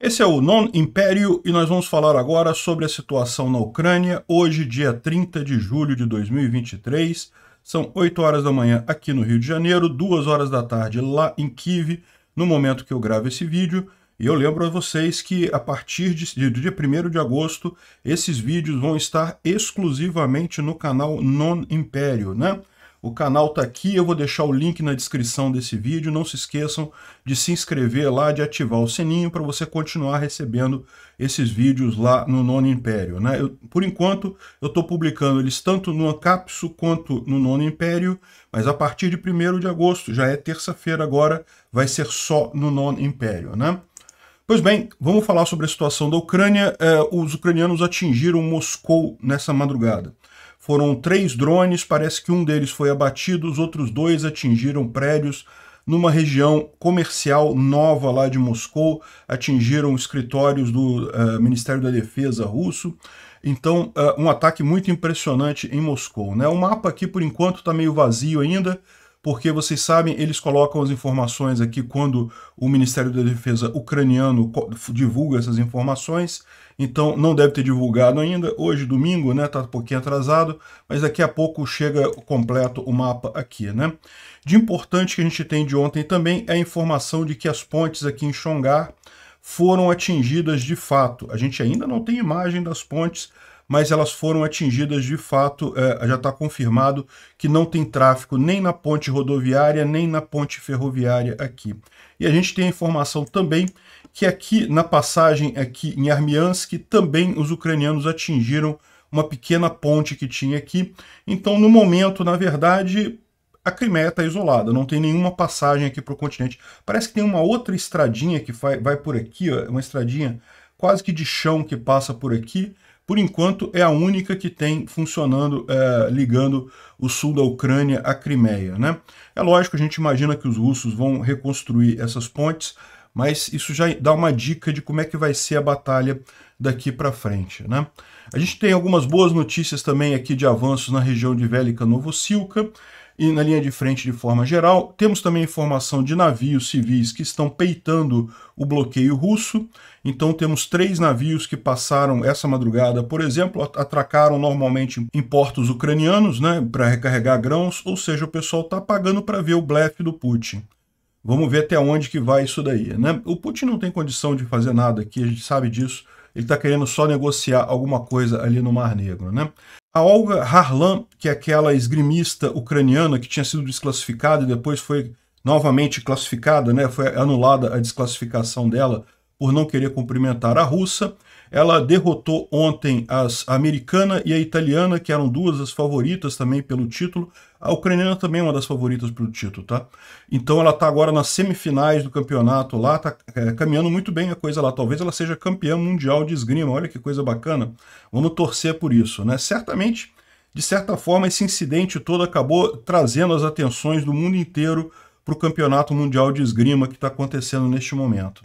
Esse é o Non-Império e nós vamos falar agora sobre a situação na Ucrânia, hoje, dia 30 de julho de 2023. São 8 horas da manhã aqui no Rio de Janeiro, 2 horas da tarde lá em Kiev, no momento que eu gravo esse vídeo. E eu lembro a vocês que a partir do dia 1º de agosto, esses vídeos vão estar exclusivamente no canal Non-Império, né? O canal está aqui, eu vou deixar o link na descrição desse vídeo. Não se esqueçam de se inscrever lá, de ativar o sininho para você continuar recebendo esses vídeos lá no Nono Império, né? Por enquanto, eu estou publicando eles tanto no Ancapsu quanto no Nono Império, mas a partir de 1º de agosto, já é terça-feira agora, vai ser só no Nono Império, né? Pois bem, vamos falar sobre a situação da Ucrânia. Os ucranianos atingiram Moscou nessa madrugada. Foram 3 drones, parece que um deles foi abatido, os outros 2 atingiram prédios numa região comercial nova lá de Moscou, atingiram escritórios do Ministério da Defesa russo. Então, um ataque muito impressionante em Moscou, né? O mapa aqui, por enquanto, está meio vazio ainda, porque vocês sabem, eles colocam as informações aqui quando o Ministério da Defesa ucraniano divulga essas informações, então não deve ter divulgado ainda, hoje domingo, né, tá um pouquinho atrasado, mas daqui a pouco chega completo o mapa aqui, né. De importante que a gente tem de ontem também é a informação de que as pontes aqui em Chongar foram atingidas de fato. A gente ainda não tem imagem das pontes, mas elas foram atingidas de fato, já está confirmado que não tem tráfego nem na ponte rodoviária, nem na ponte ferroviária aqui. E a gente tem a informação também que aqui na passagem aqui em Armiansk, também os ucranianos atingiram uma pequena ponte que tinha aqui. Então, no momento, na verdade, a Crimeia está isolada, não tem nenhuma passagem aqui para o continente. Parece que tem uma outra estradinha que vai por aqui, ó, uma estradinha quase que de chão que passa por aqui. Por enquanto, é a única que tem funcionando, ligando o sul da Ucrânia à Crimeia, né? É lógico, a gente imagina que os russos vão reconstruir essas pontes, mas isso já dá uma dica de como é que vai ser a batalha daqui para frente, né? A gente tem algumas boas notícias também aqui de avanços na região de Velika Novossilka e na linha de frente de forma geral. Temos também informação de navios civis que estão peitando o bloqueio russo. Então temos 3 navios que passaram essa madrugada, por exemplo, atracaram normalmente em portos ucranianos, né, para recarregar grãos, ou seja, o pessoal está pagando para ver o blefe do Putin. Vamos ver até onde que vai isso daí, né? O Putin não tem condição de fazer nada aqui, a gente sabe disso. Ele está querendo só negociar alguma coisa ali no Mar Negro, né? A Olga Harlan, que é aquela esgrimista ucraniana que tinha sido desclassificada e depois foi novamente classificada, né? Foi anulada a desclassificação dela por não querer cumprimentar a russa. Ela derrotou ontem a americana e a italiana, que eram 2 das favoritas também pelo título. A ucraniana também é uma das favoritas pelo título, tá? Então ela está agora nas semifinais do campeonato lá, está caminhando muito bem a coisa lá. Talvez ela seja campeã mundial de esgrima, olha que coisa bacana. Vamos torcer por isso, né? Certamente, de certa forma, esse incidente todo acabou trazendo as atenções do mundo inteiro para o campeonato mundial de esgrima que está acontecendo neste momento.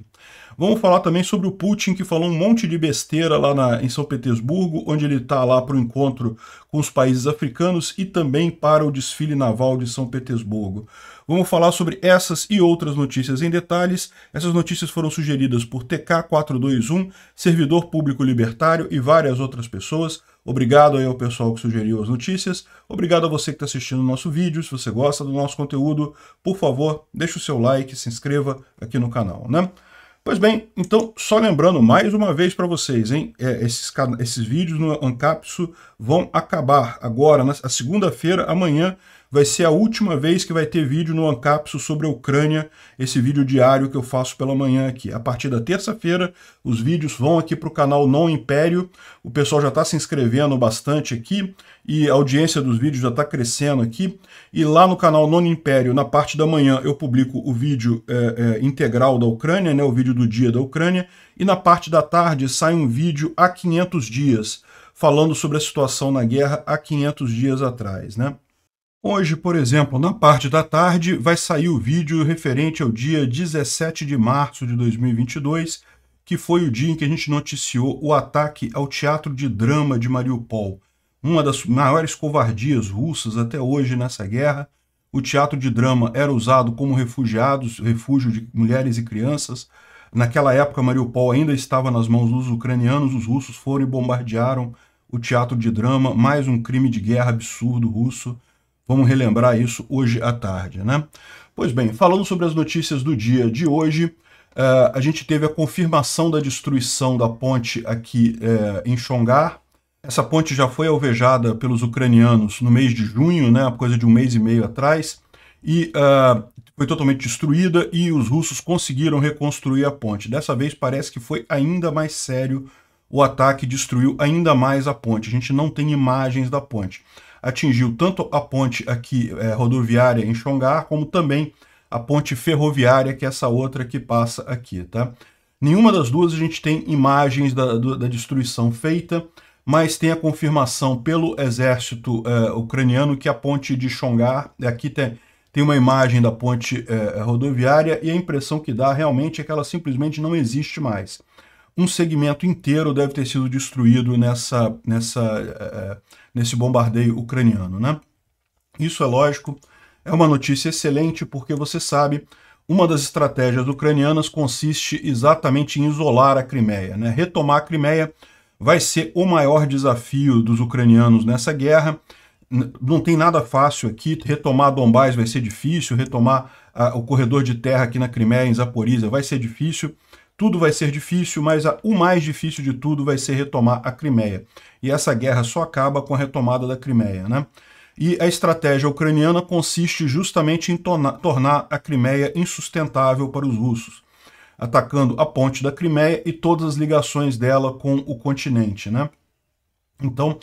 Vamos falar também sobre o Putin, que falou um monte de besteira lá em São Petersburgo, onde ele está lá para o encontro com os países africanos e também para o desfile naval de São Petersburgo. Vamos falar sobre essas e outras notícias em detalhes. Essas notícias foram sugeridas por TK421, servidor público libertário e várias outras pessoas. Obrigado aí ao pessoal que sugeriu as notícias. Obrigado a você que está assistindo o nosso vídeo. Se você gosta do nosso conteúdo, por favor, deixe o seu like, se inscreva aqui no canal, né? Pois bem, então, só lembrando mais uma vez para vocês, hein? Esses vídeos no Ancapsu vão acabar agora, na segunda-feira, amanhã, vai ser a última vez que vai ter vídeo no Ancapsu sobre a Ucrânia, esse vídeo diário que eu faço pela manhã aqui. A partir da terça-feira, os vídeos vão aqui para o canal Non Império. O pessoal já está se inscrevendo bastante aqui e a audiência dos vídeos já está crescendo aqui. E lá no canal Non Império, na parte da manhã, eu publico o vídeo integral da Ucrânia, né, o vídeo do dia da Ucrânia, e na parte da tarde sai um vídeo há 500 dias, falando sobre a situação na guerra há 500 dias atrás, né? Hoje, por exemplo, na parte da tarde, vai sair o vídeo referente ao dia 17 de março de 2022, que foi o dia em que a gente noticiou o ataque ao Teatro de Drama de Mariupol. Uma das maiores covardias russas até hoje nessa guerra. O Teatro de Drama era usado como refúgio de mulheres e crianças. Naquela época, Mariupol ainda estava nas mãos dos ucranianos, os russos foram e bombardearam o teatro de drama, mais um crime de guerra absurdo russo. Vamos relembrar isso hoje à tarde, né? Pois bem, falando sobre as notícias do dia de hoje, a gente teve a confirmação da destruição da ponte aqui em Chongar. Essa ponte já foi alvejada pelos ucranianos no mês de junho, né, coisa de um mês e meio atrás, e foi totalmente destruída e os russos conseguiram reconstruir a ponte. Dessa vez parece que foi ainda mais sério, o ataque destruiu ainda mais a ponte. A gente não tem imagens da ponte. Atingiu tanto a ponte aqui rodoviária em Chongar, como também a ponte ferroviária, que é essa outra que passa aqui, tá? Nenhuma das duas a gente tem imagens da destruição feita, mas tem a confirmação pelo exército ucraniano que a ponte de Chongar, aqui tem uma imagem da ponte rodoviária, e a impressão que dá realmente é que ela simplesmente não existe mais. Um segmento inteiro deve ter sido destruído nesse bombardeio ucraniano, né? Isso é lógico, é uma notícia excelente, porque você sabe, uma das estratégias ucranianas consiste exatamente em isolar a Crimeia, né? Retomar a Crimeia vai ser o maior desafio dos ucranianos nessa guerra. Não tem nada fácil aqui, retomar Donbás vai ser difícil, retomar o corredor de terra aqui na Crimeia, em Zaporizhia, vai ser difícil. Tudo vai ser difícil, mas o mais difícil de tudo vai ser retomar a Crimeia. E essa guerra só acaba com a retomada da Crimeia, né? E a estratégia ucraniana consiste justamente em tornar a Crimeia insustentável para os russos, atacando a ponte da Crimeia e todas as ligações dela com o continente, né? Então,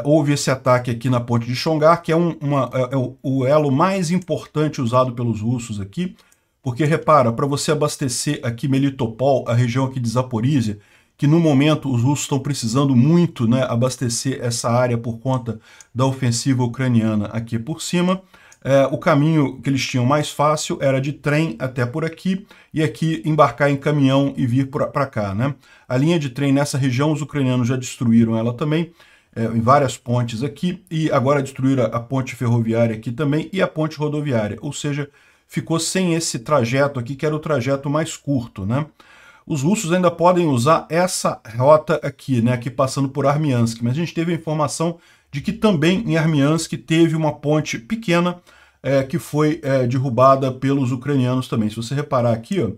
houve esse ataque aqui na ponte de Chongar, que é o elo mais importante usado pelos russos aqui, porque, repara, para você abastecer aqui Melitopol, a região aqui de Zaporizhia, que no momento os russos estão precisando muito, né, abastecer essa área por conta da ofensiva ucraniana aqui por cima, o caminho que eles tinham mais fácil era de trem até por aqui, e aqui embarcar em caminhão e vir para cá, né? A linha de trem nessa região, os ucranianos já destruíram ela também, em várias pontes aqui, e agora destruíram a ponte ferroviária aqui também, e a ponte rodoviária, ou seja, ficou sem esse trajeto aqui, que era o trajeto mais curto, né? Os russos ainda podem usar essa rota aqui, né, aqui passando por Armiansk, mas a gente teve a informação de que também em Armiansk teve uma ponte pequena que foi derrubada pelos ucranianos também. Se você reparar aqui, ó,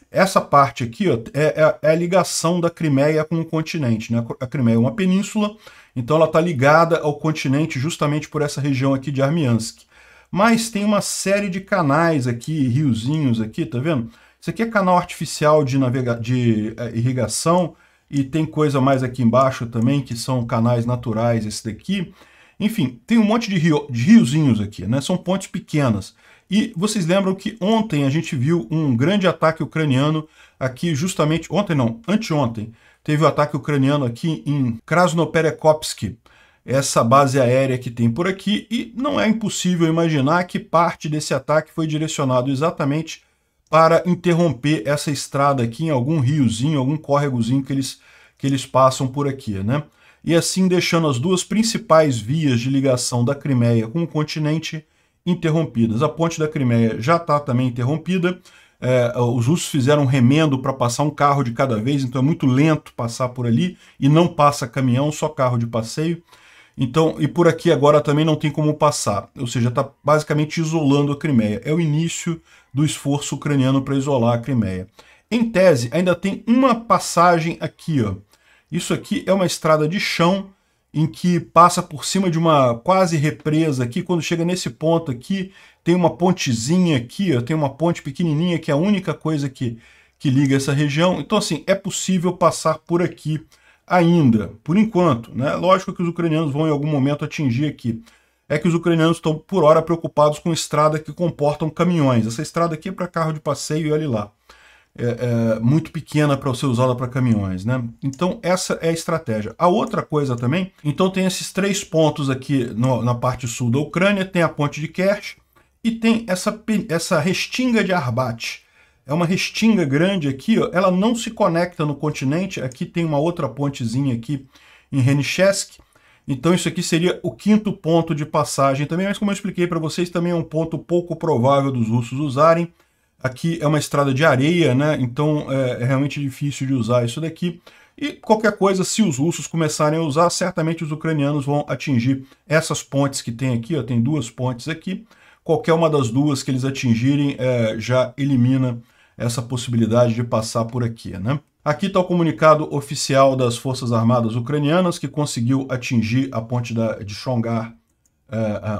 essa parte aqui ó, é a ligação da Crimeia com o continente, né? A Crimeia é uma península, então ela está ligada ao continente justamente por essa região aqui de Armiansk. Mas tem uma série de canais aqui, riozinhos aqui, tá vendo? Isso aqui é canal artificial de irrigação, e tem coisa mais aqui embaixo também, que são canais naturais, esse daqui. Enfim, tem um monte de riozinhos aqui, né? São pontes pequenas. E vocês lembram que ontem a gente viu um grande ataque ucraniano aqui justamente... Ontem não, anteontem. Teve o ataque ucraniano aqui em Krasnoperekopsk, essa base aérea que tem por aqui, e não é impossível imaginar que parte desse ataque foi direcionado exatamente para interromper essa estrada aqui em algum riozinho, algum córregozinho que eles passam por aqui, né? E assim deixando as duas principais vias de ligação da Crimeia com o continente interrompidas. A ponte da Crimeia já está também interrompida, os russos fizeram um remendo para passar um carro de cada vez, então é muito lento passar por ali, e não passa caminhão, só carro de passeio. Então, e por aqui agora também não tem como passar, ou seja, está basicamente isolando a Crimeia. É o início do esforço ucraniano para isolar a Crimeia. Em tese, ainda tem uma passagem aqui, ó. Isso aqui é uma estrada de chão em que passa por cima de uma quase represa aqui. Quando chega nesse ponto aqui, tem uma pontezinha aqui, ó, tem uma ponte pequenininha que é a única coisa que liga essa região. Então, assim, é possível passar por aqui ainda, por enquanto, né? Lógico que os ucranianos vão em algum momento atingir aqui. É que os ucranianos estão, por hora, preocupados com estrada que comportam caminhões. Essa estrada aqui é para carro de passeio e olha lá. É muito pequena para ser usada para caminhões, né? Então, essa é a estratégia. A outra coisa também, então tem esses três pontos aqui na parte sul da Ucrânia, tem a ponte de Kerch e tem essa restinga de Arbat. É uma restinga grande aqui, ó, ela não se conecta no continente. Aqui tem uma outra pontezinha aqui em Renichesk. Então isso aqui seria o quinto ponto de passagem também, mas como eu expliquei para vocês, também é um ponto pouco provável dos russos usarem. Aqui é uma estrada de areia, né? Então é realmente difícil de usar isso daqui. E qualquer coisa, se os russos começarem a usar, certamente os ucranianos vão atingir essas pontes que tem aqui, ó, tem duas pontes aqui. Qualquer uma das duas que eles atingirem já elimina essa possibilidade de passar por aqui, né? Aqui está o comunicado oficial das Forças Armadas Ucranianas, que conseguiu atingir a ponte de Chongar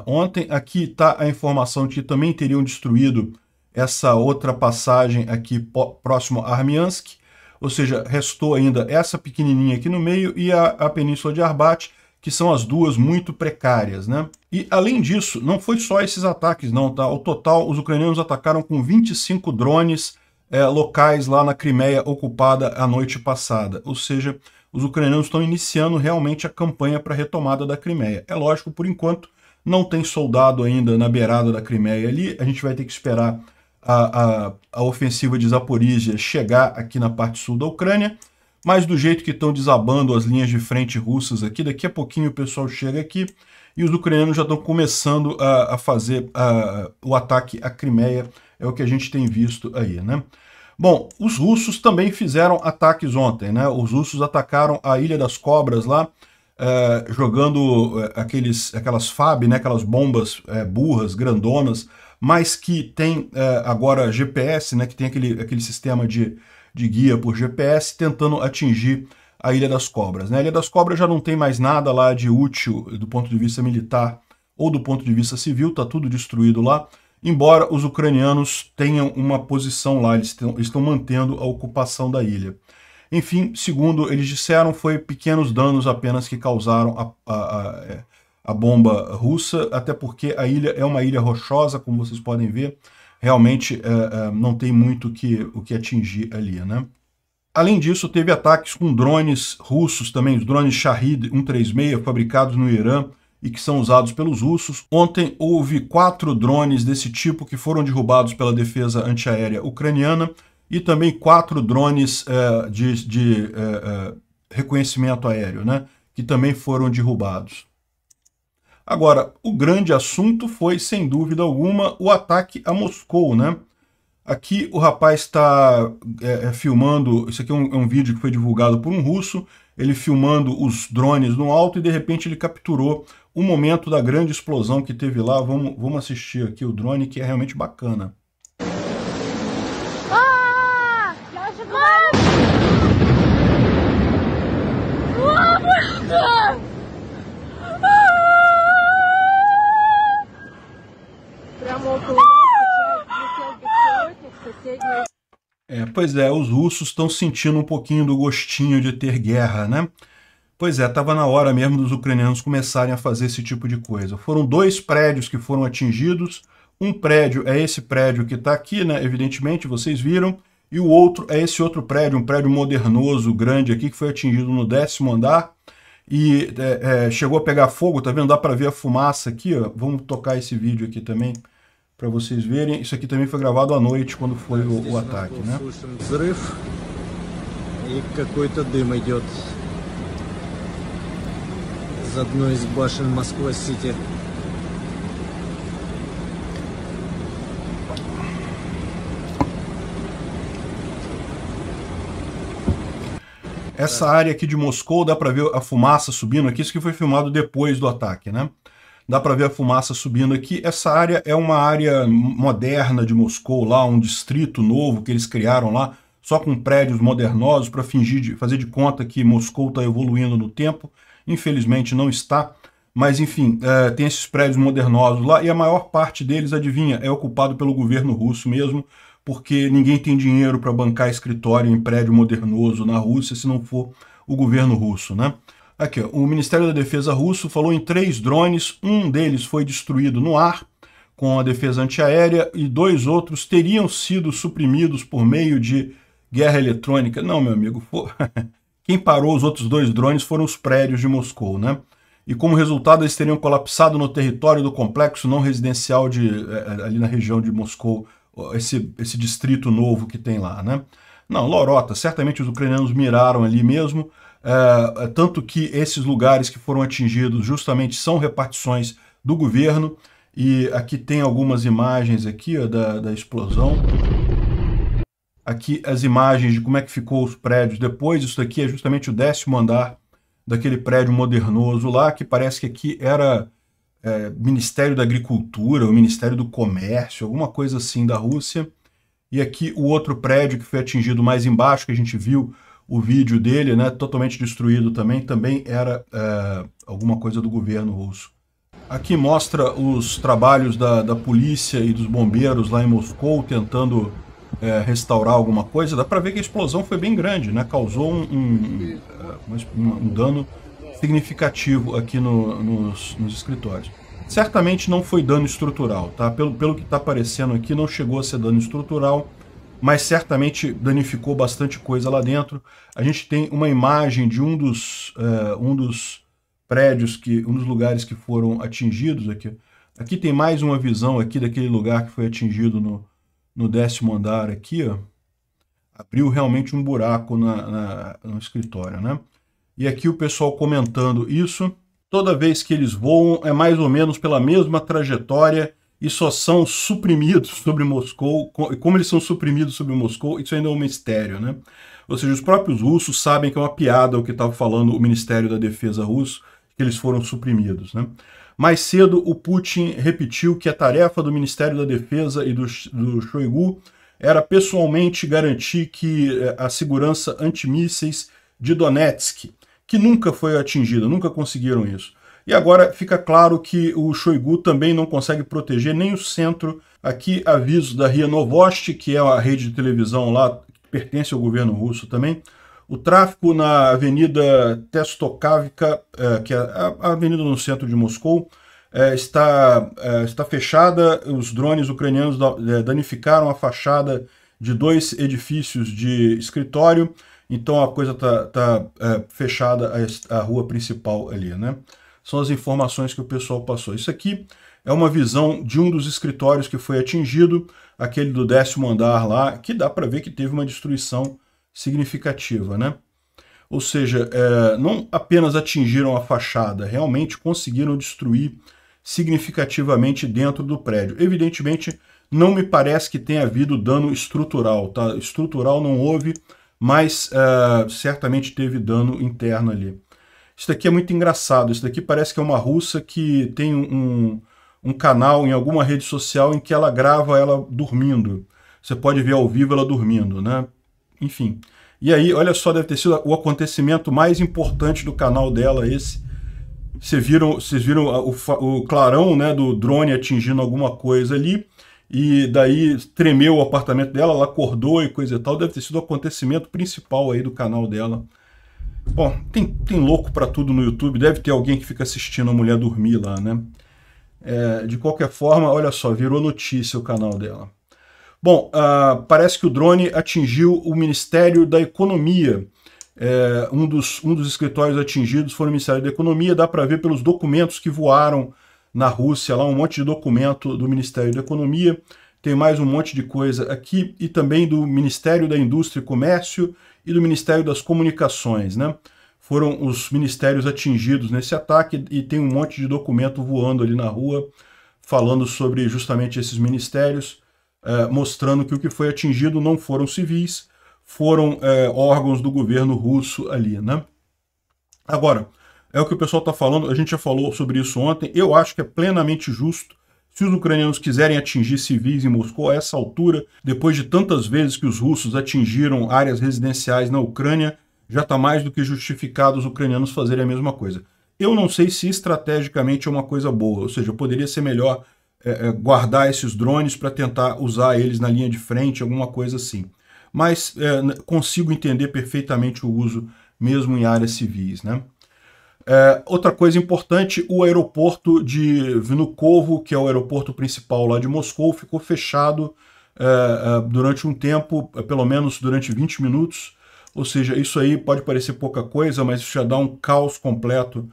ontem. Aqui está a informação de que também teriam destruído essa outra passagem aqui próximo a Armiansk, ou seja, restou ainda essa pequenininha aqui no meio e a Península de Arbat, que são as duas muito precárias, né? E além disso, não foi só esses ataques não, tá? Ao total, os ucranianos atacaram com 25 drones locais lá na Crimeia ocupada a noite passada, ou seja, os ucranianos estão iniciando realmente a campanha para a retomada da Crimeia. É lógico, por enquanto, não tem soldado ainda na beirada da Crimeia ali, a gente vai ter que esperar a ofensiva de Zaporísia chegar aqui na parte sul da Ucrânia, mas do jeito que estão desabando as linhas de frente russas aqui, daqui a pouquinho o pessoal chega aqui e os ucranianos já estão começando a fazer o ataque à Crimeia, é o que a gente tem visto aí, né? Bom, os russos também fizeram ataques ontem, né? Os russos atacaram a Ilha das Cobras lá, jogando aquelas FAB, né? Aquelas bombas burras, grandonas, mas que tem agora GPS, né? Que tem aquele sistema de guia por GPS, tentando atingir a Ilha das Cobras, né? A Ilha das Cobras já não tem mais nada lá de útil do ponto de vista militar ou do ponto de vista civil, tá tudo destruído lá, embora os ucranianos tenham uma posição lá, eles estão mantendo a ocupação da ilha. Enfim, segundo eles disseram, foi pequenos danos apenas que causaram a bomba russa, até porque a ilha é uma ilha rochosa, como vocês podem ver, realmente não tem muito o que atingir ali, né? Além disso, teve ataques com drones russos também, os drones Shahed 136, fabricados no Irã e que são usados pelos russos. Ontem houve 4 drones desse tipo que foram derrubados pela defesa antiaérea ucraniana e também 4 drones de reconhecimento aéreo, né, que também foram derrubados. Agora, o grande assunto foi, sem dúvida alguma, o ataque a Moscou, né? Aqui o rapaz está filmando, isso aqui é um vídeo que foi divulgado por um russo, ele filmando os drones no alto e de repente ele capturou o momento da grande explosão que teve lá. Vamos assistir aqui o drone, que é realmente bacana. Pois é, os russos estão sentindo um pouquinho do gostinho de ter guerra, né? Pois é, estava na hora mesmo dos ucranianos começarem a fazer esse tipo de coisa. Foram 2 prédios que foram atingidos, um prédio é esse prédio que está aqui, né? Evidentemente, vocês viram, e o outro é esse outro prédio, um prédio modernoso, grande aqui, que foi atingido no 10º andar, e chegou a pegar fogo, tá vendo? Dá para ver a fumaça aqui, ó. Vamos tocar esse vídeo aqui também, para vocês verem. Isso aqui também foi gravado à noite, quando foi o ataque, né? И какой-то дым идет из одной из башен Москва-Сити. Essa área aqui de Moscou, dá para ver a fumaça subindo aqui, isso que foi filmado depois do ataque, né? Dá para ver a fumaça subindo aqui. Essa área é uma área moderna de Moscou, lá um distrito novo que eles criaram lá, só com prédios modernosos para fazer de conta que Moscou está evoluindo no tempo. Infelizmente não está, mas enfim, tem esses prédios modernosos lá e a maior parte deles, adivinha, é ocupado pelo governo russo mesmo, porque ninguém tem dinheiro para bancar escritório em prédio modernoso na Rússia se não for o governo russo, né? Aqui, ó, o Ministério da Defesa russo falou em 3 drones, um deles foi destruído no ar com a defesa antiaérea e 2 outros teriam sido suprimidos por meio de guerra eletrônica. Não, meu amigo, quem parou os outros 2 drones foram os prédios de Moscou, né? E como resultado eles teriam colapsado no território do complexo não residencial ali na região de Moscou, esse distrito novo que tem lá, né? Não, lorota, certamente os ucranianos miraram ali mesmo, tanto que esses lugares que foram atingidos justamente são repartições do governo, e aqui tem algumas imagens aqui, ó, da explosão. aqui as imagens de como é que ficou os prédios depois. Isso daqui é justamente o 10º andar daquele prédio modernoso lá, que parece que aqui era Ministério da Agricultura, o Ministério do Comércio, alguma coisa assim da Rússia. E aqui o outro prédio que foi atingido mais embaixo, que a gente viu o vídeo dele, né, totalmente destruído também era alguma coisa do governo russo. Aqui mostra os trabalhos da polícia e dos bombeiros lá em Moscou, tentando restaurar alguma coisa. Dá para ver que a explosão foi bem grande, né? Causou um dano significativo aqui nos escritórios. Certamente não foi dano estrutural, tá? Pelo que está aparecendo aqui, não chegou a ser dano estrutural, mas certamente danificou bastante coisa lá dentro. A gente tem uma imagem de um dos prédios, um dos lugares que foram atingidos aqui. Aqui tem mais uma visão aqui daquele lugar que foi atingido no 10º andar aqui, ó. Abriu realmente um buraco no escritório, né? E aqui o pessoal comentando isso. Toda vez que eles voam é mais ou menos pela mesma trajetória e só são suprimidos sobre Moscou. Como eles são suprimidos sobre Moscou, isso ainda é um mistério, né? Ou seja, os próprios russos sabem que é uma piada o que estava falando o Ministério da Defesa russo, que eles foram suprimidos, né? Mais cedo, o Putin repetiu que a tarefa do Ministério da Defesa e do Shoigu era pessoalmente garantir que a segurança antimísseis de Donetsk, que nunca foi atingida, nunca conseguiram isso. E agora fica claro que o Shoigu também não consegue proteger nem o centro. Aqui aviso da RIA Novosti, que é a rede de televisão lá, que pertence ao governo russo também. O tráfego na Avenida Testokavka, que é a avenida no centro de Moscou, está fechada. Os drones ucranianos danificaram a fachada de 2 edifícios de escritório. Então a coisa está fechada, a rua principal ali, né? São as informações que o pessoal passou. Isso aqui é uma visão de um dos escritórios que foi atingido, aquele do 10º andar lá, que dá para ver que teve uma destruição significativa, né? Ou seja, não apenas atingiram a fachada, realmente conseguiram destruir significativamente dentro do prédio. Evidentemente, não me parece que tenha havido dano estrutural, tá? Estrutural não houve, mas certamente teve dano interno ali. Isso daqui é muito engraçado. Isso daqui parece que é uma russa que tem um canal em alguma rede social em que ela grava ela dormindo. Você pode ver ao vivo ela dormindo, né? Enfim. E aí, olha só, deve ter sido o acontecimento mais importante do canal dela esse. Vocês viram o clarão, né, do drone atingindo alguma coisa ali, e daí tremeu o apartamento dela, ela acordou e coisa e tal. Deve ter sido o acontecimento principal aí do canal dela. Bom, tem louco pra tudo no YouTube, deve ter alguém que fica assistindo a mulher dormir lá, né? De qualquer forma, olha só, virou notícia o canal dela. Bom, parece que o drone atingiu o Ministério da Economia. Um dos escritórios atingidos foi o Ministério da Economia. Dá para ver pelos documentos que voaram na Rússia, lá um monte de documento do Ministério da Economia. Tem mais um monte de coisa aqui, e também do Ministério da Indústria e Comércio e do Ministério das Comunicações, né? Foram os ministérios atingidos nesse ataque, e tem um monte de documento voando ali na rua, falando sobre justamente esses ministérios, mostrando que o que foi atingido não foram civis, foram órgãos do governo russo ali, né? Agora, é o que o pessoal está falando, a gente já falou sobre isso ontem. Eu acho que é plenamente justo, se os ucranianos quiserem atingir civis em Moscou a essa altura, depois de tantas vezes que os russos atingiram áreas residenciais na Ucrânia, já está mais do que justificado os ucranianos fazerem a mesma coisa. Eu não sei se estrategicamente é uma coisa boa, ou seja, poderia ser melhor guardar esses drones para tentar usar eles na linha de frente, alguma coisa assim. Mas consigo entender perfeitamente o uso mesmo em áreas civis, né? Outra coisa importante, o aeroporto de Vnukovo, que é o aeroporto principal lá de Moscou, ficou fechado durante um tempo, pelo menos durante 20 minutos. Ou seja, isso aí pode parecer pouca coisa, mas isso já dá um caos completo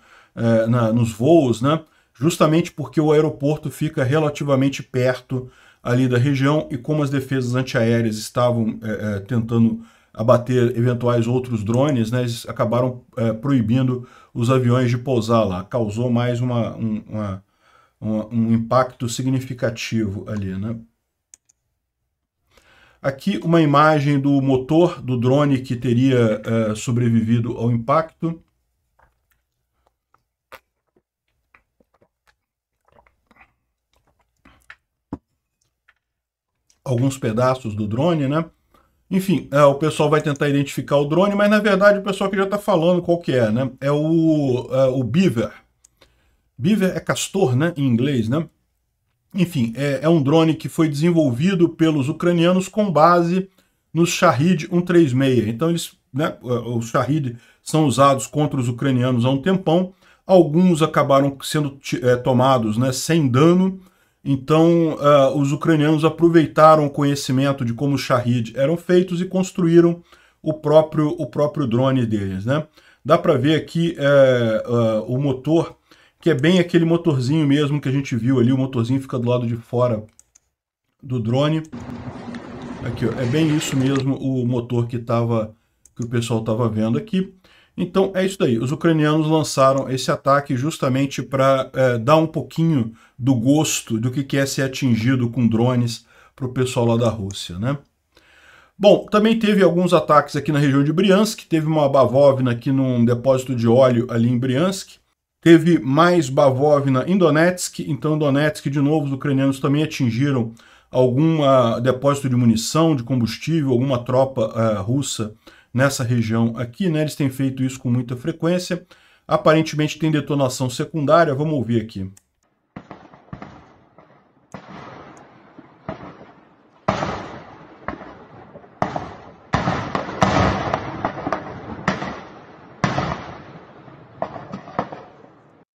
nos voos, né? Justamente porque o aeroporto fica relativamente perto ali da região, e como as defesas antiaéreas estavam tentando abater eventuais outros drones, né, eles acabaram proibindo os aviões de pousar lá. Causou mais um impacto significativo ali, né? Aqui uma imagem do motor do drone que teria sobrevivido ao impacto. Alguns pedaços do drone, né? Enfim, o pessoal vai tentar identificar o drone, mas na verdade o pessoal aqui já está falando qual que é, né? É o Beaver. Beaver é castor, né? Em inglês, né? Enfim, é um drone que foi desenvolvido pelos ucranianos com base nos Shahed 136. Então, né, os Shahed são usados contra os ucranianos há um tempão. Alguns acabaram sendo tomados, né, sem dano. Então, os ucranianos aproveitaram o conhecimento de como os Shahed eram feitos e construíram o próprio drone deles, né? Dá para ver aqui o motor, que é bem aquele motorzinho mesmo que a gente viu ali. O motorzinho fica do lado de fora do drone. Aqui, ó, é bem isso mesmo o motor que o pessoal estava vendo aqui. Então é isso daí. Os ucranianos lançaram esse ataque justamente para dar um pouquinho do gosto do que é ser atingido com drones para o pessoal lá da Rússia, né? Bom, também teve alguns ataques aqui na região de Briansk. Teve uma bavóvina aqui num depósito de óleo ali em Briansk. Teve mais bavóvina em Donetsk. Então, em Donetsk, de novo, os ucranianos também atingiram algum depósito de munição, de combustível, alguma tropa russa nessa região aqui, né? Eles têm feito isso com muita frequência. Aparentemente tem detonação secundária. Vamos ouvir aqui.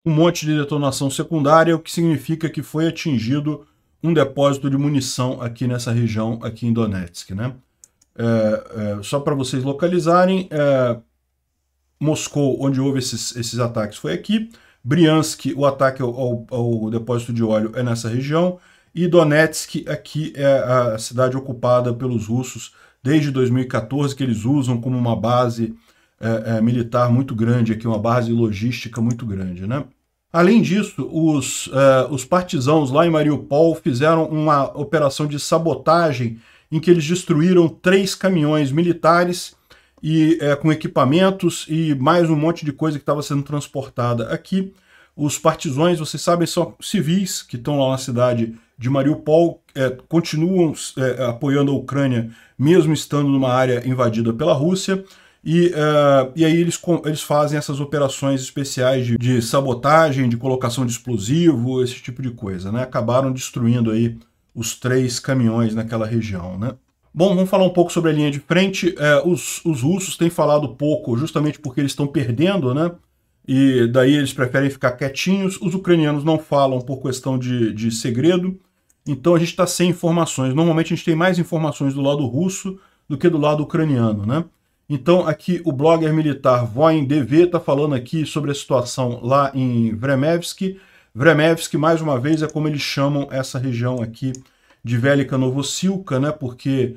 Um monte de detonação secundária, o que significa que foi atingido um depósito de munição aqui nessa região, aqui em Donetsk, né? Só para vocês localizarem, Moscou, onde houve esses ataques, foi aqui. Briansk, o ataque ao depósito de óleo é nessa região. E Donetsk, aqui é a cidade ocupada pelos russos desde 2014, que eles usam como uma base militar muito grande, aqui, uma base logística muito grande, né? Além disso, os partisãos lá em Mariupol fizeram uma operação de sabotagem em que eles destruíram 3 caminhões militares e com equipamentos e mais um monte de coisa que estava sendo transportada aqui. Os partisões, vocês sabem, são civis que estão lá na cidade de Mariupol, continuam apoiando a Ucrânia, mesmo estando numa área invadida pela Rússia. E aí eles fazem essas operações especiais de sabotagem, de colocação de explosivo, esse tipo de coisa, né? Acabaram destruindo aí os 3 caminhões naquela região, né? Bom, vamos falar um pouco sobre a linha de frente. Os russos têm falado pouco justamente porque eles estão perdendo, né? E daí eles preferem ficar quietinhos. Os ucranianos não falam por questão de segredo. Então a gente está sem informações. Normalmente a gente tem mais informações do lado russo do que do lado ucraniano, né? Então, aqui o blogger militar VoinDV está falando aqui sobre a situação lá em Vremevsk. Vremevsk, mais uma vez, é como eles chamam essa região aqui de Velika Novossilka, né? Porque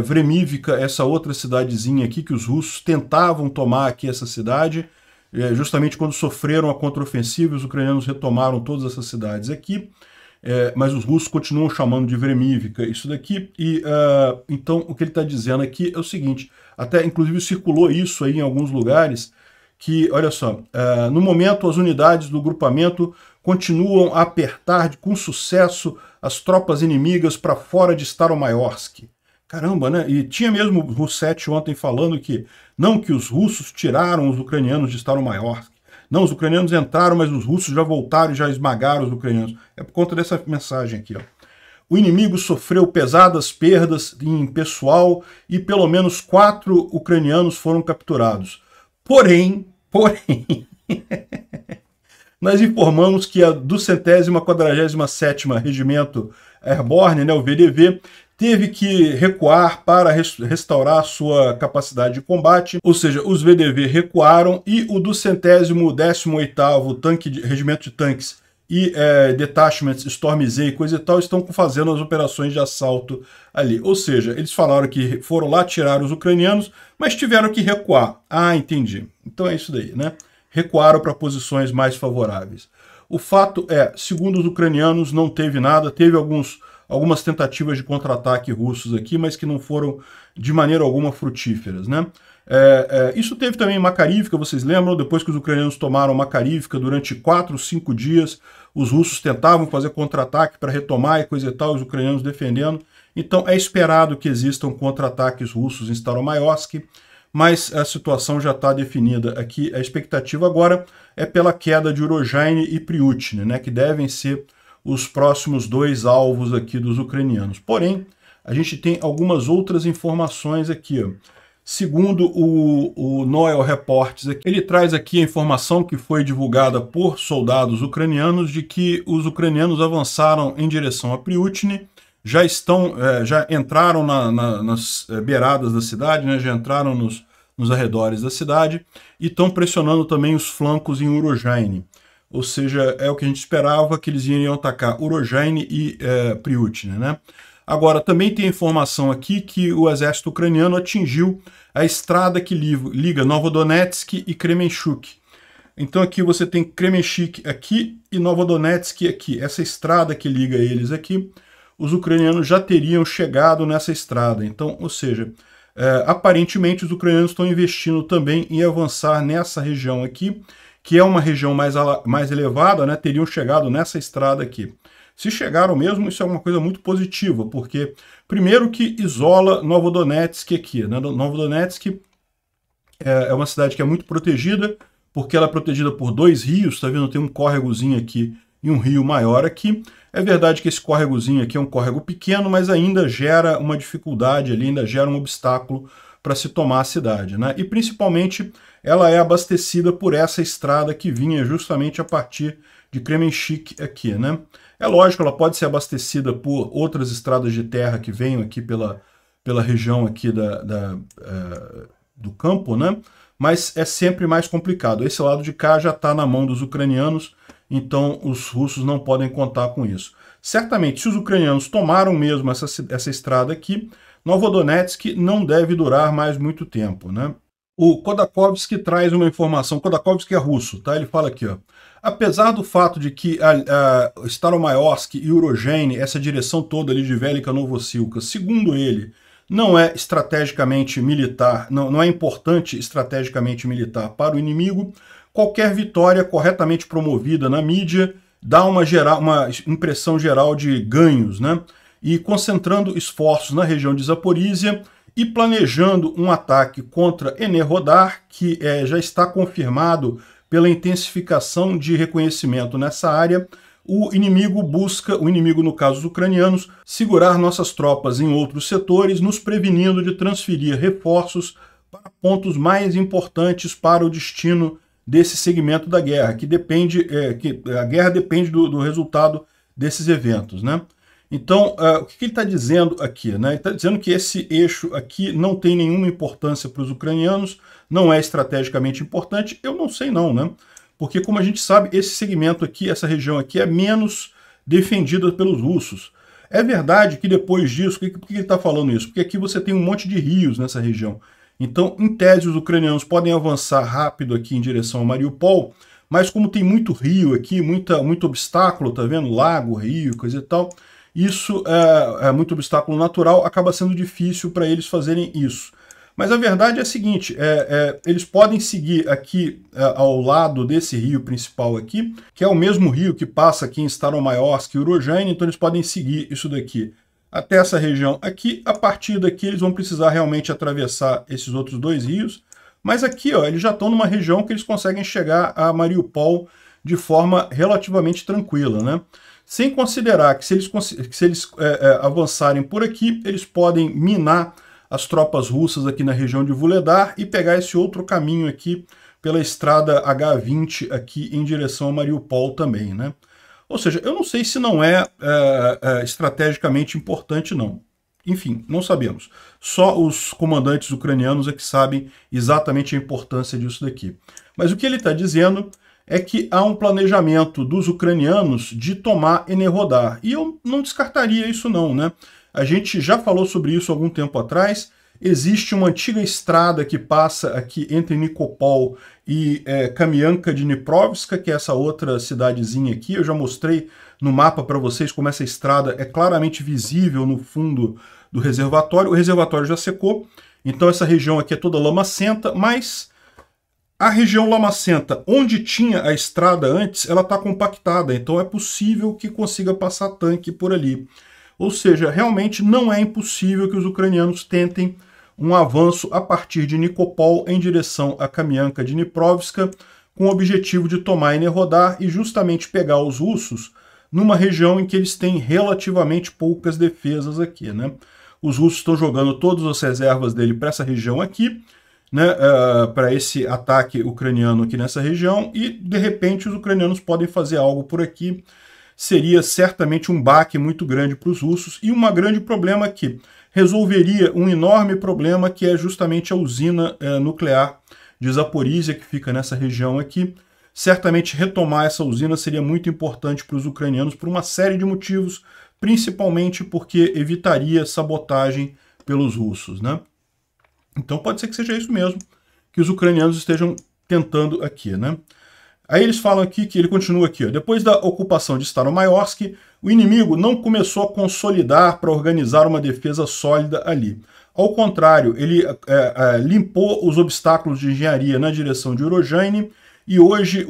Vremivka, essa outra cidadezinha aqui, que os russos tentavam tomar aqui essa cidade, justamente quando sofreram a contraofensiva, os ucranianos retomaram todas essas cidades aqui. Mas os russos continuam chamando de Vremivka isso daqui. E então o que ele está dizendo aqui é o seguinte, até inclusive circulou isso aí em alguns lugares, que, olha só, no momento as unidades do grupamento continuam a apertar com sucesso as tropas inimigas para fora de Staromayorsk. Caramba, né? E tinha mesmo o Russet ontem falando que os russos tiraram os ucranianos de Staromayorsk. Não, os ucranianos entraram, mas os russos já voltaram e já esmagaram os ucranianos. É por conta dessa mensagem aqui, ó. O inimigo sofreu pesadas perdas em pessoal e pelo menos 4 ucranianos foram capturados. Porém, nós informamos que a 247º Regimento Airborne, né, o VDV, teve que recuar para restaurar sua capacidade de combate, ou seja, os VDV recuaram e o 218º Regimento de Tanques e Detachments Storm Z e coisa e tal estão fazendo as operações de assalto ali. Ou seja, eles falaram que foram lá tirar os ucranianos, mas tiveram que recuar. Ah, entendi. Então é isso daí, né? Recuaram para posições mais favoráveis. O fato é, segundo os ucranianos, não teve nada, teve alguns algumas tentativas de contra-ataque russos aqui, mas que não foram de maneira alguma frutíferas, né? Isso teve também em Makarivka, vocês lembram? Depois que os ucranianos tomaram Makarivka, durante 4, 5 dias, os russos tentavam fazer contra-ataque para retomar e coisa e tal, os ucranianos defendendo. Então é esperado que existam contra-ataques russos em Staromaiosk, mas a situação já está definida aqui. A expectativa agora é pela queda de Urozhaine e Pryutne, né, que devem ser os próximos 2 alvos aqui dos ucranianos. Porém, a gente tem algumas outras informações aqui, ó. Segundo o Noel Reports, ele traz aqui a informação que foi divulgada por soldados ucranianos de que os ucranianos avançaram em direção a Pryutne, já entraram nas beiradas da cidade, né, já entraram nos arredores da cidade e estão pressionando também os flancos em Urozhaine. Ou seja, é o que a gente esperava, que eles iriam atacar Urozhaine e Pryutne, né? Agora, também tem informação aqui que o exército ucraniano atingiu a estrada que liga Novodonetsk e Kremenchuk. Então aqui você tem Kremenchuk aqui e Novodonetsk aqui. Essa estrada que liga eles aqui, os ucranianos já teriam chegado nessa estrada. Então, ou seja, aparentemente os ucranianos estão investindo também em avançar nessa região aqui, que é uma região mais elevada, né? Teriam chegado nessa estrada aqui. Se chegaram mesmo, isso é uma coisa muito positiva, porque, primeiro, que isola Novodonetsk aqui, né? Novodonetsk é uma cidade que é muito protegida, porque ela é protegida por 2 rios, tá vendo? Tem um córregozinho aqui e um rio maior aqui. É verdade que esse córregozinho aqui é um córrego pequeno, mas ainda gera uma dificuldade ali, ainda gera um obstáculo para se tomar a cidade, né? E, principalmente, ela é abastecida por essa estrada que vinha justamente a partir de Kremenchuk aqui, né? É lógico, ela pode ser abastecida por outras estradas de terra que venham aqui pela região aqui do campo, né? Mas é sempre mais complicado. Esse lado de cá já está na mão dos ucranianos, então os russos não podem contar com isso. Certamente, se os ucranianos tomaram mesmo essa estrada aqui, Novodonetsk não deve durar mais muito tempo, né? O Khodakovsky traz uma informação, Khodakovsky é russo, tá? Ele fala aqui, ó. Apesar do fato de que Staromaiosk e Urozhaine, essa direção toda ali de Velika Novosilka, segundo ele, não é estrategicamente militar, não é importante estrategicamente militar para o inimigo, qualquer vitória corretamente promovida na mídia dá uma impressão geral de ganhos, né? E concentrando esforços na região de Zaporizhia e planejando um ataque contra Enerhodar, que já está confirmado pela intensificação de reconhecimento nessa área, o inimigo no caso dos ucranianos, segurar nossas tropas em outros setores, nos prevenindo de transferir reforços para pontos mais importantes para o destino desse segmento da guerra, que a guerra depende do resultado desses eventos, né? Então, o que ele está dizendo aqui, né? Ele está dizendo que esse eixo aqui não tem nenhuma importância para os ucranianos, não é estrategicamente importante. Eu não sei não, né? Porque, como a gente sabe, esse segmento aqui, essa região aqui, é menos defendida pelos russos. É verdade que depois disso, por que ele está falando isso? Porque aqui você tem um monte de rios nessa região. Então, em tese, os ucranianos podem avançar rápido aqui em direção a Mariupol, mas como tem muito rio aqui, muito obstáculo, tá vendo? Lago, rio, coisa e tal, isso é muito obstáculo natural, acaba sendo difícil para eles fazerem isso. Mas a verdade é a seguinte, eles podem seguir aqui ao lado desse rio principal aqui, que é o mesmo rio que passa aqui em Staromaiosk e Urozhaine, então eles podem seguir isso daqui até essa região aqui. A partir daqui eles vão precisar realmente atravessar esses outros 2 rios, mas aqui ó, eles já estão numa região que eles conseguem chegar a Mariupol de forma relativamente tranquila, né? Sem considerar que se eles avançarem por aqui, eles podem minar as tropas russas aqui na região de Vuhledar e pegar esse outro caminho aqui pela estrada H20 aqui em direção a Mariupol também, né? Ou seja, eu não sei se não é estrategicamente importante não. Enfim, não sabemos. Só os comandantes ucranianos é que sabem exatamente a importância disso daqui. Mas o que ele está dizendo é que há um planejamento dos ucranianos de tomar Enerhodar. E eu não descartaria isso não, né? A gente já falou sobre isso há algum tempo atrás, existe uma antiga estrada que passa aqui entre Nikopol e Kamianka-Dniprovska, que é essa outra cidadezinha aqui. Eu já mostrei no mapa para vocês como essa estrada é claramente visível no fundo do reservatório. O reservatório já secou, então essa região aqui é toda lamacenta, mas a região lamacenta, onde tinha a estrada antes, ela está compactada, então é possível que consiga passar tanque por ali. Ou seja, realmente não é impossível que os ucranianos tentem um avanço a partir de Nikopol em direção a Kamianka-Dniprovska, com o objetivo de tomar Enerhodar e justamente pegar os russos numa região em que eles têm relativamente poucas defesas aqui, né? Os russos estão jogando todas as reservas dele para essa região aqui, né, para esse ataque ucraniano aqui nessa região, e de repente os ucranianos podem fazer algo por aqui. Seria certamente um baque muito grande para os russos e um grande problema aqui. Resolveria um enorme problema que é justamente a usina nuclear de Zaporizhia, que fica nessa região aqui. Certamente retomar essa usina seria muito importante para os ucranianos por uma série de motivos, principalmente porque evitaria sabotagem pelos russos, né? Então pode ser que seja isso mesmo que os ucranianos estejam tentando aqui, né? Aí eles falam aqui que ele continua aqui, ó, depois da ocupação de Staromayorsk, o inimigo não começou a consolidar para organizar uma defesa sólida ali. Ao contrário, ele limpou os obstáculos de engenharia na direção de Urozhaine, e hoje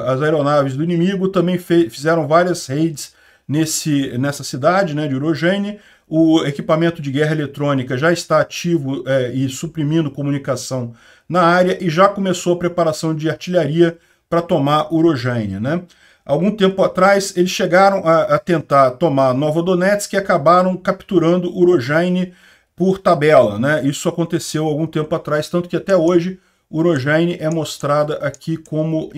as aeronaves do inimigo também fizeram várias raids nessa cidade, né, de Urozhaine. O equipamento de guerra eletrônica já está ativo e suprimindo comunicação na área, e já começou a preparação de artilharia para tomar Urozhaine, né? Algum tempo atrás, eles chegaram a tentar tomar Novodonetsk e acabaram capturando Urozhaine por tabela, né? Isso aconteceu algum tempo atrás, tanto que até hoje Urozhaine é mostrada aqui como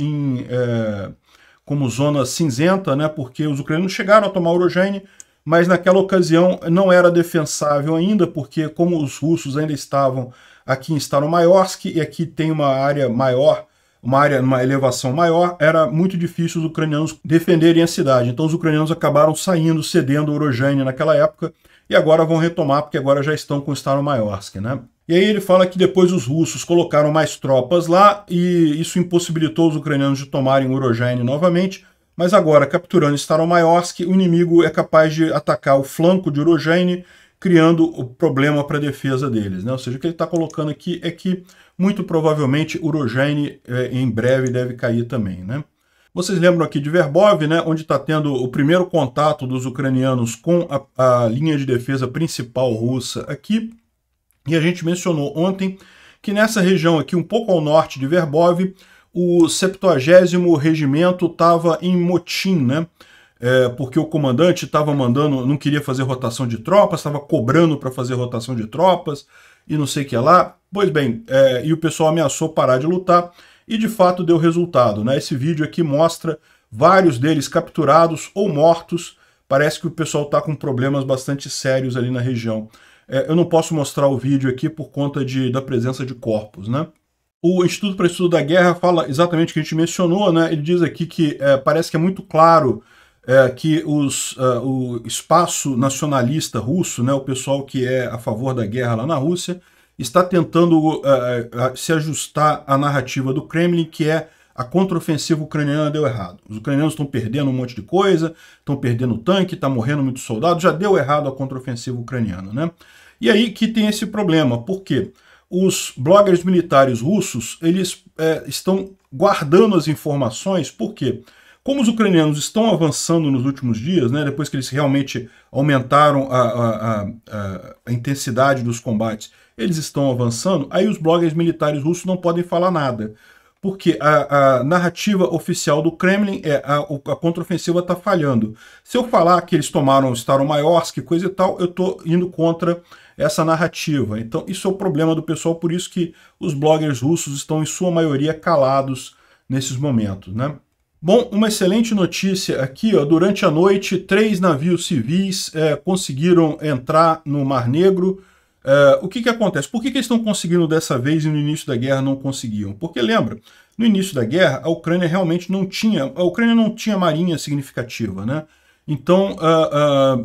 zona cinzenta, né? Porque os ucranianos chegaram a tomar Urozhaine, mas naquela ocasião não era defensável ainda, porque como os russos ainda estavam aqui em Staromayorsk, e aqui tem uma área maior, uma elevação maior, era muito difícil os ucranianos defenderem a cidade. Então os ucranianos acabaram saindo, cedendo Urozhaine naquela época, e agora vão retomar, porque agora já estão com Staromayorsk, né? E aí ele fala que depois os russos colocaram mais tropas lá, e isso impossibilitou os ucranianos de tomarem Urozhaine novamente, mas agora, capturando Staromayorsk, o inimigo é capaz de atacar o flanco de Urozhaine, criando o problema para a defesa deles, né? Ou seja, o que ele está colocando aqui é que, muito provavelmente, Urozhaine em breve deve cair também, né? Vocês lembram aqui de Verbov, né, onde está tendo o primeiro contato dos ucranianos com a linha de defesa principal russa aqui. E a gente mencionou ontem que nessa região aqui, um pouco ao norte de Verbov, o 70º Regimento estava em motim, né? Porque o comandante estava mandando, não queria fazer rotação de tropas, estava cobrando para fazer rotação de tropas e não sei o que lá. Pois bem, e o pessoal ameaçou parar de lutar e de fato deu resultado, né? Esse vídeo aqui mostra vários deles capturados ou mortos. Parece que o pessoal está com problemas bastante sérios ali na região. Eu não posso mostrar o vídeo aqui por conta da presença de corpos, né? O Instituto para Estudo da Guerra fala exatamente o que a gente mencionou, né? Ele diz aqui que parece que é muito claro que o espaço nacionalista russo, né, o pessoal que é a favor da guerra lá na Rússia, está tentando se ajustar à narrativa do Kremlin, que é a contraofensiva ucraniana deu errado. Os ucranianos estão perdendo um monte de coisa, estão perdendo tanque, está morrendo muitos soldados, já deu errado a contraofensiva ucraniana, né? E aí que tem esse problema, por quê? Os bloggers militares russos, eles estão guardando as informações, por quê? Como os ucranianos estão avançando nos últimos dias, né, depois que eles realmente aumentaram a intensidade dos combates, eles estão avançando, aí os bloggers militares russos não podem falar nada. Porque a narrativa oficial do Kremlin é a contraofensiva está falhando. Se eu falar que eles tomaram Staromayorsk, coisa e tal, eu estou indo contra essa narrativa. Então isso é o problema do pessoal, por isso que os bloggers russos estão em sua maioria calados nesses momentos, né? Bom, uma excelente notícia aqui, ó, durante a noite 3 navios civis conseguiram entrar no Mar Negro. O que acontece? Por que eles estão conseguindo dessa vez e no início da guerra não conseguiam? Porque lembra, no início da guerra a Ucrânia realmente não tinha marinha significativa, né? Então,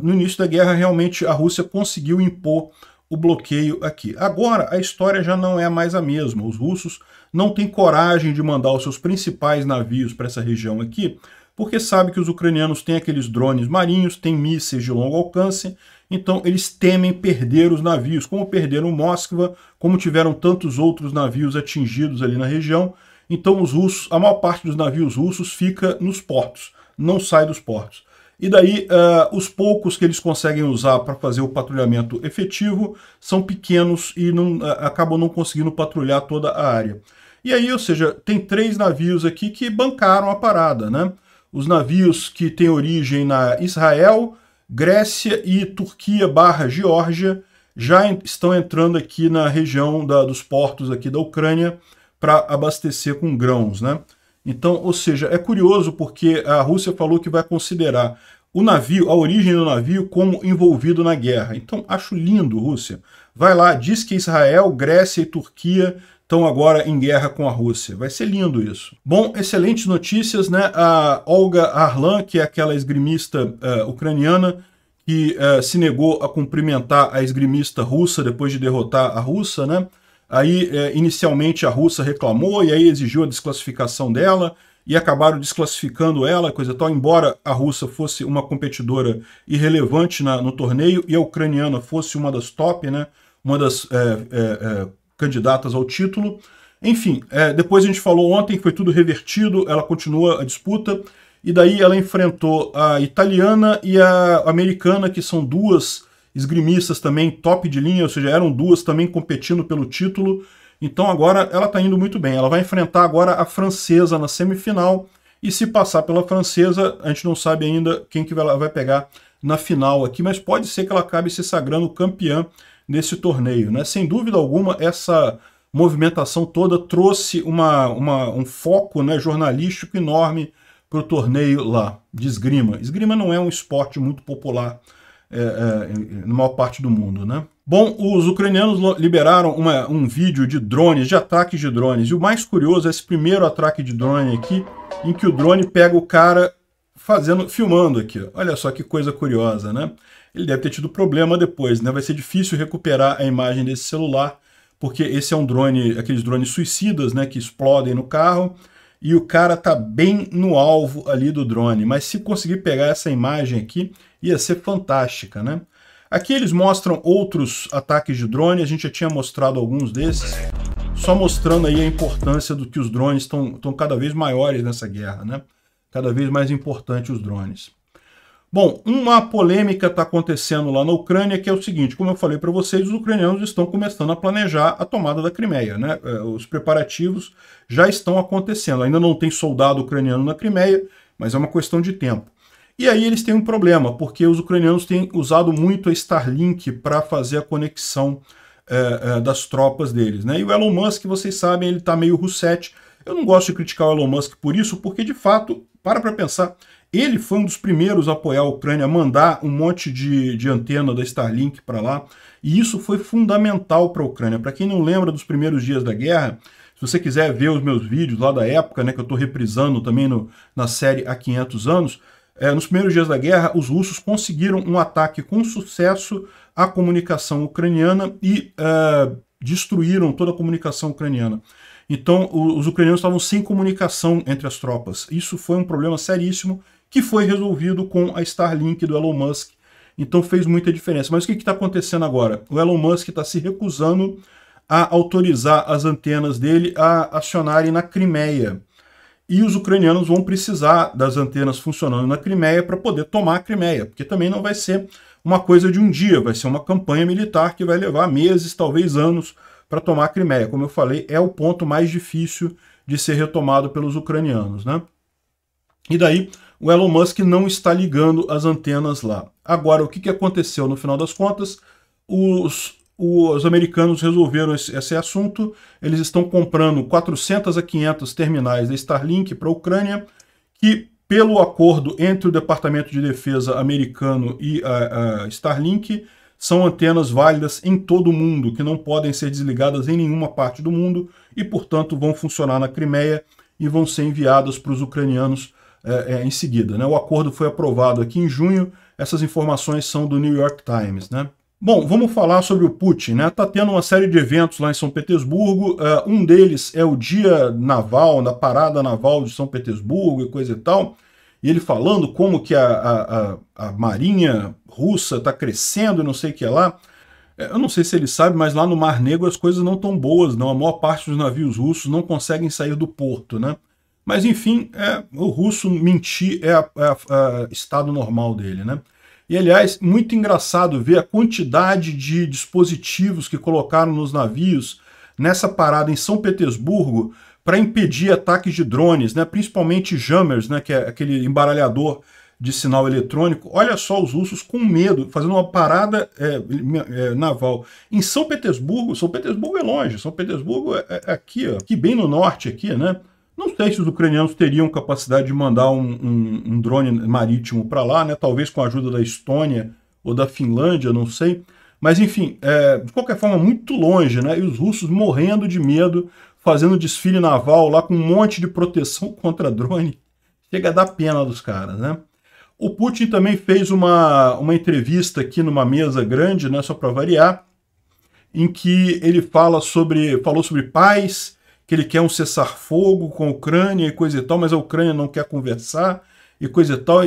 no início da guerra realmente a Rússia conseguiu impor o bloqueio aqui. Agora, a história já não é mais a mesma. Os russos não têm coragem de mandar os seus principais navios para essa região aqui, porque sabe que os ucranianos têm aqueles drones marinhos, têm mísseis de longo alcance, então eles temem perder os navios, como perderam Moskva, como tiveram tantos outros navios atingidos ali na região. Então os russos, a maior parte dos navios russos fica nos portos, não sai dos portos. E daí os poucos que eles conseguem usar para fazer o patrulhamento efetivo são pequenos e acabam não conseguindo patrulhar toda a área. E aí, ou seja, tem 3 navios aqui que bancaram a parada, né? Os navios que têm origem na Israel, Grécia e Turquia/Geórgia já estão entrando aqui na região dos portos aqui da Ucrânia para abastecer com grãos, né? Então, ou seja, é curioso porque a Rússia falou que vai considerar o navio, a origem do navio, como envolvido na guerra. Então, acho lindo, Rússia. Vai lá, diz que Israel, Grécia e Turquia estão agora em guerra com a Rússia. Vai ser lindo isso. Bom, excelentes notícias, né? A Olga Harlan, que é aquela esgrimista ucraniana, que se negou a cumprimentar a esgrimista russa depois de derrotar a russa, né? Aí, inicialmente, a russa reclamou e aí exigiu a desclassificação dela e acabaram desclassificando ela, coisa tal, embora a russa fosse uma competidora irrelevante no torneio e a ucraniana fosse uma das top, né? Uma das candidatas ao título. Enfim, depois a gente falou ontem que foi tudo revertido, ela continua a disputa, e daí ela enfrentou a italiana e a americana, que são 2 esgrimistas também top de linha, ou seja, eram 2 também competindo pelo título. Então agora ela está indo muito bem. Ela vai enfrentar agora a francesa na semifinal, e se passar pela francesa, a gente não sabe ainda quem que ela vai pegar na final aqui, mas pode ser que ela acabe se sagrando campeã nesse torneio, né? Sem dúvida alguma, essa movimentação toda trouxe um foco, né, jornalístico enorme para o torneio lá de esgrima. Esgrima não é um esporte muito popular na maior parte do mundo, né? Bom, os ucranianos liberaram um vídeo de drones, de ataques de drones, e o mais curioso é esse primeiro ataque de drone aqui, em que o drone pega o cara filmando aqui. Olha só que coisa curiosa, né? Ele deve ter tido problema depois, né? Vai ser difícil recuperar a imagem desse celular, porque esse é um drone, aqueles drones suicidas, né, que explodem no carro, e o cara tá bem no alvo ali do drone. Mas se conseguir pegar essa imagem aqui, ia ser fantástica, né? Aqui eles mostram outros ataques de drone, a gente já tinha mostrado alguns desses, só mostrando aí a importância do que os drones estão cada vez maiores nessa guerra, né? Cada vez mais importante os drones. Bom, uma polêmica está acontecendo lá na Ucrânia, que é o seguinte: como eu falei para vocês, os ucranianos estão começando a planejar a tomada da Crimeia, né? Os preparativos já estão acontecendo. Ainda não tem soldado ucraniano na Crimeia, mas é uma questão de tempo. E aí eles têm um problema, porque os ucranianos têm usado muito a Starlink para fazer a conexão das tropas deles, né? E o Elon Musk, vocês sabem, ele está meio russete. Eu não gosto de criticar o Elon Musk por isso, porque de fato, para pensar, ele foi um dos primeiros a apoiar a Ucrânia, a mandar um monte de antena da Starlink para lá, e isso foi fundamental para a Ucrânia. Para quem não lembra dos primeiros dias da guerra, se você quiser ver os meus vídeos lá da época, né, que eu estou reprisando também na série Há 500 Anos, nos primeiros dias da guerra, os russos conseguiram um ataque com sucesso à comunicação ucraniana e destruíram toda a comunicação ucraniana. Então, os ucranianos estavam sem comunicação entre as tropas. Isso foi um problema seríssimo, que foi resolvido com a Starlink do Elon Musk. Então fez muita diferença. Mas o que está acontecendo agora? O Elon Musk está se recusando a autorizar as antenas dele a acionarem na Crimeia. E os ucranianos vão precisar das antenas funcionando na Crimeia para poder tomar a Crimeia, porque também não vai ser uma coisa de um dia, vai ser uma campanha militar que vai levar meses, talvez anos, para tomar a Crimeia. Como eu falei, é o ponto mais difícil de ser retomado pelos ucranianos, né? E daí o Elon Musk não está ligando as antenas lá. Agora, o que aconteceu no final das contas? Os americanos resolveram esse assunto. Eles estão comprando 400 a 500 terminais da Starlink para a Ucrânia, que, pelo acordo entre o Departamento de Defesa americano e a Starlink, são antenas válidas em todo o mundo, que não podem ser desligadas em nenhuma parte do mundo e, portanto, vão funcionar na Crimeia e vão ser enviadas para os ucranianos em seguida, né? O acordo foi aprovado aqui em junho. Essas informações são do New York Times, né? Bom, vamos falar sobre o Putin, né? Tá tendo uma série de eventos lá em São Petersburgo. Um deles é o Dia Naval, da Parada Naval de São Petersburgo e coisa e tal. E ele falando como que a Marinha Russa está crescendo e não sei o que lá. Eu não sei se ele sabe, mas lá no Mar Negro as coisas não estão boas, não. A maior parte dos navios russos não conseguem sair do porto, né? Mas enfim, o russo mentir é estado normal dele, né? E, aliás, muito engraçado ver a quantidade de dispositivos que colocaram nos navios nessa parada em São Petersburgo para impedir ataques de drones, né? Principalmente jammers, né? Que é aquele embaralhador de sinal eletrônico. Olha só os russos com medo, fazendo uma parada naval. Em São Petersburgo é longe, São Petersburgo é aqui, ó, aqui bem no norte, aqui, né? Não sei se os ucranianos teriam capacidade de mandar um drone marítimo para lá, né? Talvez com a ajuda da Estônia ou da Finlândia, não sei. Mas, enfim, de qualquer forma, muito longe, né? E os russos morrendo de medo, fazendo desfile naval lá com um monte de proteção contra drone. Chega a dar pena dos caras, né? O Putin também fez uma entrevista aqui numa mesa grande, né? Só para variar, em que ele falou sobre paz, que ele quer um cessar-fogo com a Ucrânia e coisa e tal, mas a Ucrânia não quer conversar e coisa e tal,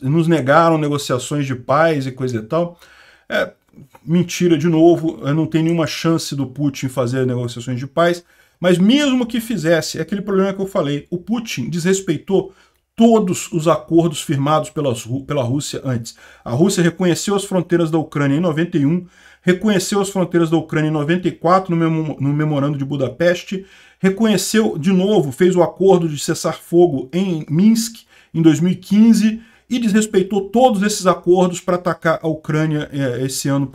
nos negaram negociações de paz e coisa e tal. Mentira de novo, não tem nenhuma chance do Putin fazer negociações de paz, mas mesmo que fizesse, é aquele problema que eu falei, o Putin desrespeitou todos os acordos firmados pela Rússia antes. A Rússia reconheceu as fronteiras da Ucrânia em 91, reconheceu as fronteiras da Ucrânia em 94 no Memorando de Budapeste, reconheceu de novo, fez o acordo de cessar-fogo em Minsk em 2015 e desrespeitou todos esses acordos para atacar a Ucrânia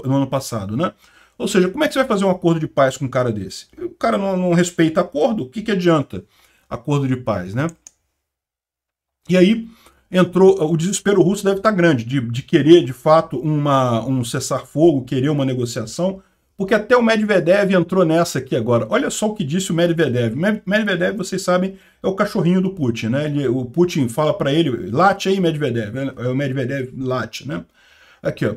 no ano passado, né? Ou seja, como é que você vai fazer um acordo de paz com um cara desse? O cara não respeita acordo, o que adianta acordo de paz, né? E aí entrou, o desespero russo deve estar grande, de querer de fato um cessar-fogo, querer uma negociação, porque até o Medvedev entrou nessa aqui agora. Olha só o que disse o Medvedev. Medvedev, vocês sabem, é o cachorrinho do Putin, né? O Putin fala para ele, late aí, Medvedev, é o Medvedev late, né? Aqui, ó.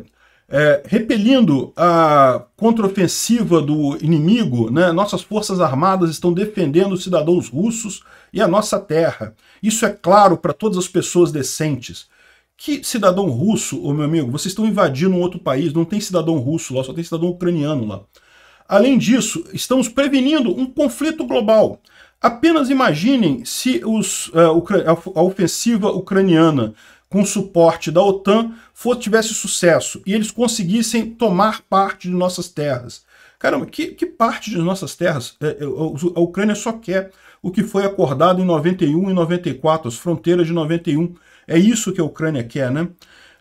Repelindo a contraofensiva do inimigo, né, nossas forças armadas estão defendendo os cidadãos russos e a nossa terra. Isso é claro para todas as pessoas decentes. Que cidadão russo, ô meu amigo? Vocês estão invadindo um outro país, não tem cidadão russo lá, só tem cidadão ucraniano lá. Além disso, estamos prevenindo um conflito global. Apenas imaginem se a ofensiva ucraniana com suporte da OTAN tivesse sucesso e eles conseguissem tomar parte de nossas terras. Caramba, que parte de nossas terras? A Ucrânia só quer o que foi acordado em 91 e 94, as fronteiras de 91. É isso que a Ucrânia quer, né?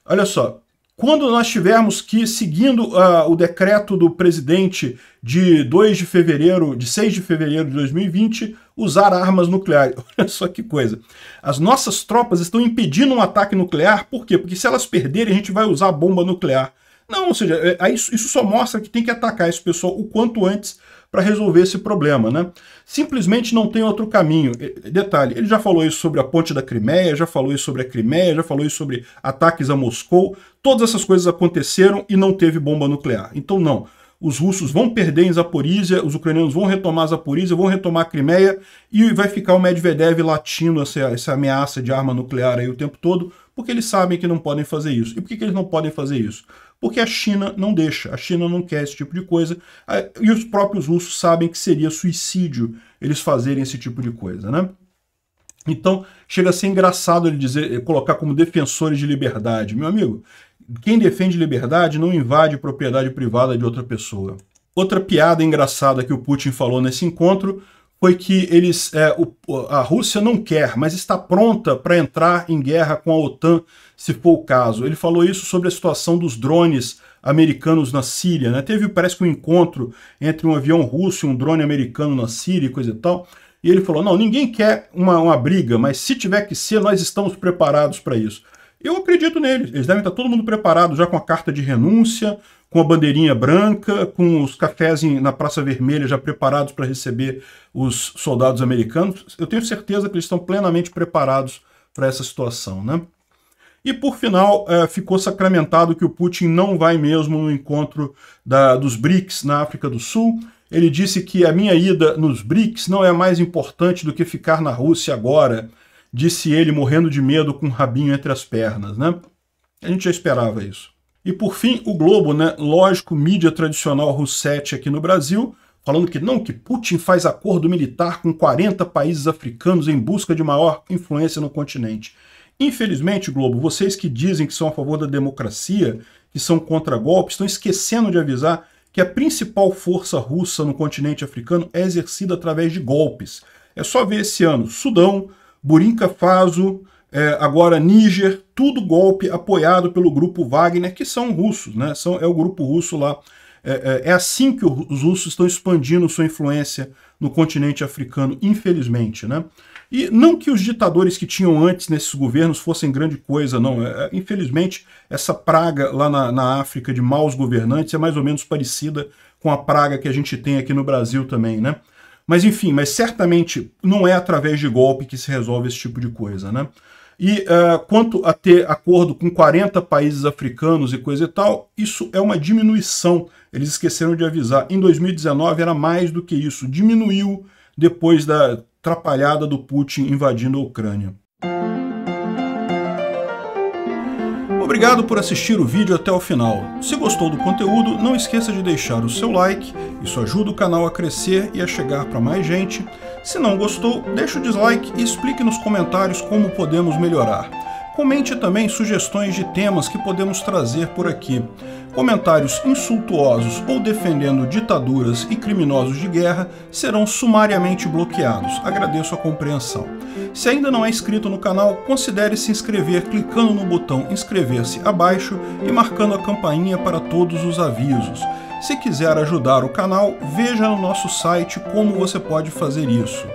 Olha só, quando nós tivermos que, seguindo o decreto do presidente de 6 de fevereiro de 2020, usar armas nucleares. Olha só que coisa. As nossas tropas estão impedindo um ataque nuclear, por quê? Porque se elas perderem, a gente vai usar bomba nuclear. Não, ou seja, isso só mostra que tem que atacar esse pessoal o quanto antes para resolver esse problema, né? Simplesmente não tem outro caminho. Detalhe, ele já falou isso sobre a ponte da Crimeia, já falou isso sobre a Crimeia, já falou isso sobre ataques a Moscou. Todas essas coisas aconteceram e não teve bomba nuclear. Então não, os russos vão perder em Zaporísia, os ucranianos vão retomar Zaporísia, vão retomar a Crimeia e vai ficar o Medvedev latindo essa ameaça de arma nuclear aí o tempo todo, porque eles sabem que não podem fazer isso. E por que eles não podem fazer isso? Porque a China não deixa, a China não quer esse tipo de coisa, e os próprios russos sabem que seria suicídio eles fazerem esse tipo de coisa, né? Então, chega a ser engraçado ele colocar como defensores de liberdade. Meu amigo, quem defende liberdade não invade propriedade privada de outra pessoa. Outra piada engraçada que o Putin falou nesse encontro foi que a Rússia não quer, mas está pronta para entrar em guerra com a OTAN, se for o caso. Ele falou isso sobre a situação dos drones americanos na Síria, né? Teve, parece que um encontro entre um avião russo e um drone americano na Síria e coisa e tal, e ele falou, não, ninguém quer uma briga, mas se tiver que ser, nós estamos preparados para isso. Eu acredito neles, eles devem estar todo mundo preparado já com a carta de renúncia, com a bandeirinha branca, com os cafés na Praça Vermelha já preparados para receber os soldados americanos. Eu tenho certeza que eles estão plenamente preparados para essa situação, né? E por final, ficou sacramentado que o Putin não vai mesmo no encontro dos BRICS na África do Sul. Ele disse que a minha ida nos BRICS não é mais importante do que ficar na Rússia agora, disse ele morrendo de medo com o rabinho entre as pernas, né? A gente já esperava isso. E por fim, o Globo, né? Lógico, mídia tradicional russete aqui no Brasil, falando que não, que Putin faz acordo militar com 40 países africanos em busca de maior influência no continente. Infelizmente, Globo, vocês que dizem que são a favor da democracia, que são contra golpes, estão esquecendo de avisar que a principal força russa no continente africano é exercida através de golpes. É só ver esse ano, Sudão, Burkina Faso, agora Níger, tudo golpe apoiado pelo grupo Wagner, que são russos, né? É o grupo russo lá. É assim que os russos estão expandindo sua influência no continente africano, infelizmente, né? E não que os ditadores que tinham antes nesses governos fossem grande coisa, não. Infelizmente, essa praga lá na África de maus governantes é mais ou menos parecida com a praga que a gente tem aqui no Brasil também, né? Mas enfim, mas certamente não é através de golpe que se resolve esse tipo de coisa, né? E quanto a ter acordo com 40 países africanos e coisa e tal, isso é uma diminuição. Eles esqueceram de avisar. Em 2019 era mais do que isso. Diminuiu depois da atrapalhada do Putin invadindo a Ucrânia. Obrigado por assistir o vídeo até o final. Se gostou do conteúdo, não esqueça de deixar o seu like, isso ajuda o canal a crescer e a chegar para mais gente. Se não gostou, deixe o dislike e explique nos comentários como podemos melhorar. Comente também sugestões de temas que podemos trazer por aqui. Comentários insultuosos ou defendendo ditaduras e criminosos de guerra serão sumariamente bloqueados. Agradeço a compreensão. Se ainda não é inscrito no canal, considere se inscrever clicando no botão inscrever-se abaixo e marcando a campainha para todos os avisos. Se quiser ajudar o canal, veja no nosso site como você pode fazer isso.